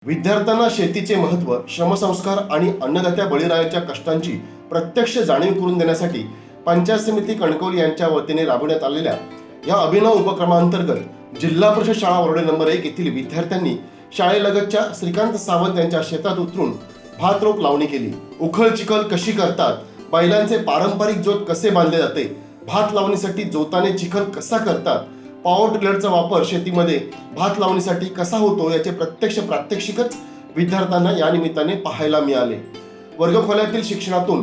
विद्यार्थ्यांना शेतीचे महत्त्व, श्रमसंस्कार आणि अन्नदात्या बळीरायाच्या कष्टांची प्रत्यक्ष जाणीव करून देण्यासाठी पंचायत समिती कणकवली यांच्या वतीने राबवण्यात आलेल्या या अभिनव उपक्रमांतर्गत जिल्हा परिषद शाळा वरोडे नंबर 1 येथील विद्यार्थ्यांनी शाळेलगतच्या श्रीकांत सावंत यांच्या शेतात उतरून भात रोप लावणी केली। उखळ चिखल कशी करतात, बैलांचे पारंपरिक जोत कसे बांधले जाते, भात लावणीसाठी जोताने चिखल कसा करतात, पॉवर टिलरचा वापर शेतीमध्ये भात लावणीसाठी कसा होतो याचे प्रत्यक्ष प्रात्यक्षिकच विद्यार्थ्यांना या निमित्ताने पाहायला मिळाले। वर्गखोल्यातील शिक्षणातून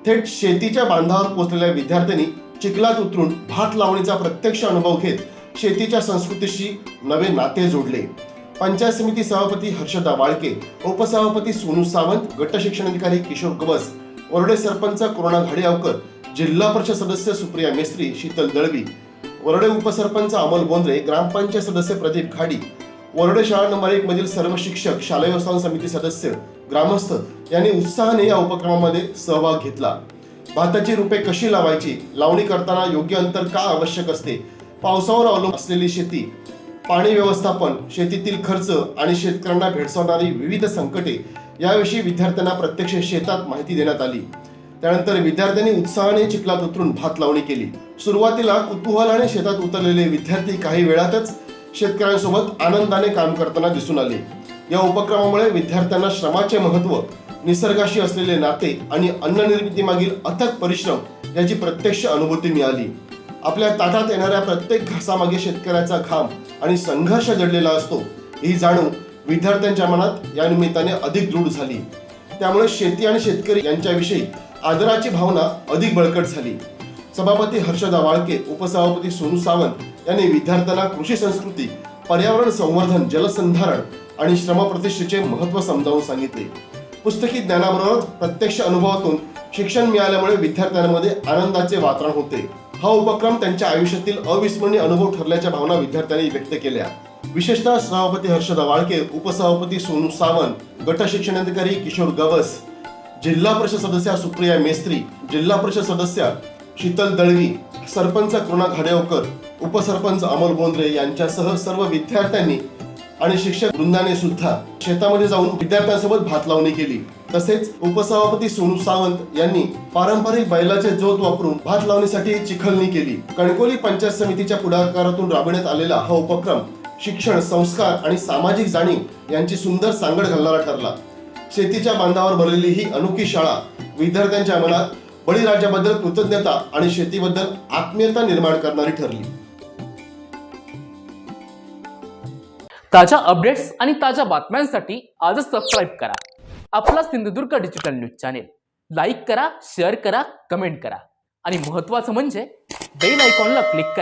थेट शेतीच्या बांधावर पोहोचलेल्या विद्यार्थ्यांनी चिखलात उतरून भात लावणीचा प्रत्यक्ष अनुभव घेत शेतीच्या संस्कृतीशी नवे नाते जोडले। पंचायत समिती सभापती हर्षदा वाळके, उपसभापती सोनू सावंत, गट शिक्षणाधिकारी किशोर गवस, वरोडे सरपंच कोरोना घाडियावकर, जिल्हा परिषद सदस्य सुप्रिया मेस्त्री, शीतल दळवी, वरोडे उपसरपंच अमोल बोंद्रे, ग्रामपंचायत सदस्य प्रदीप खाडी, वरोडे शाळा नंबर 1 मधील सर्व शिक्षक, शालेय व्यवस्थापन समिती सदस्य, ग्रामस्थ यांनी उत्साहाने या उपक्रमामध्ये सहभाग घेतला। भाताची रोपे कशी लावायची, लावणी करताना योग्य अंतर का आवश्यक असते, पावसावर अवलंबून असलेली शेती, पाणी व्यवस्थापन, शेतीतील खर्च आणि शेतकऱ्यांना भेडसावणारी विविध संकटे याविषयी विद्यार्थ्यांना प्रत्यक्ष शेतात माहिती देण्यात आली। त्यानंतर विद्यार्थ्यांनी उत्साहाने चिखलात उतरून भात लावणी केली। सुरुवातीला कुतूहलाने शेतात उतरलेले विद्यार्थी काही वेळातच शेतकऱ्यांसोबत आनंदाने काम करताना दिसून आले। या उपक्रमामुळे विद्यार्थ्यांना श्रमाचे महत्त्व, निसर्गाशी असलेले नाते आणि अन्न निर्मिती मागील अथक परिश्रम याची प्रत्यक्ष अनुभूती मिळाली। आपल्या ताटात येणाऱ्या प्रत्येक घासामागे शेतकऱ्याचा घाम आणि संघर्ष जडलेला असतो ही जाणीव विद्यार्थ्यांच्या मनात या निमित्ताने अधिक दृढ झाली। त्यामुळे शेती आणि शेतकरी यांच्याविषयी आदराची भावना अधिक बळकट झाली। सभापती हर्षदा वाळके, उपसभापती सोनू सावंत यांनी विद्यार्थ्यांना कृषी संस्कृती, पर्यावरण संवर्धन, जलसंधारण आणि श्रमप्रतिष्ठेचे महत्त्व समजावून सांगितले। पुस्तकी ज्ञानाबरोबर प्रत्यक्ष अनुभवातून शिक्षण मिळाल्यामुळे विद्यार्थ्यांमध्ये आनंदाचे वातावरण होते। हा उपक्रम त्यांच्या आयुष्यातील अविस्मरणीय अनुभव ठरल्याच्या भावना विद्यार्थ्यांनी व्यक्त केल्या। विशेषतः सभापती हर्षदा वाळके, उपसभापती सोनू सावंत, गट शिक्षणाधिकारी किशोर गवस, जिल्हा परिषद सदस्य सुप्रिया मेस्त्री, जिल्हा परिषद सदस्य शीतल दळवी, सरपंच कोरोना घाडियावकर, उपसरपंच अमोल बोंद्रे यांच्यासह सर्व विद्यार्थ्यांनी आणि शिक्षक वृंदाने सुद्धा शेतामध्ये जाऊन विद्यार्थ्यांसोबत भात लावणी केली। तसेच उपसभापती सोनू सावंत यांनी पारंपरिक बैलाचे जोत वापरून भात लावणीसाठी चिखलणी केली। कणकवली पंचायत समितीच्या पुढाकारातून राबवण्यात आलेला हा उपक्रम शिक्षण, संस्कार आणि सामाजिक जाणीव यांची सुंदर सांगड घालणारा ठरला। शेतीच्या बांधावर भरलेली ही अनोखी शाळा विद्यार्थ्यांच्या मनात बळीराजाबद्दल कृतज्ञता आणि शेतीबद्दल आत्मीयता निर्माण करणारी ठरली। ताज्या अपडेट्स आणि ताज्या बातम्यांसाठी आजच सबस्क्राईब करा आपला Sindhudurg digital news channel. Like करा, शेअर करा, कमेंट करा आणि महत्त्वाचं म्हणजे बेल आयकॉनला क्लिक करा।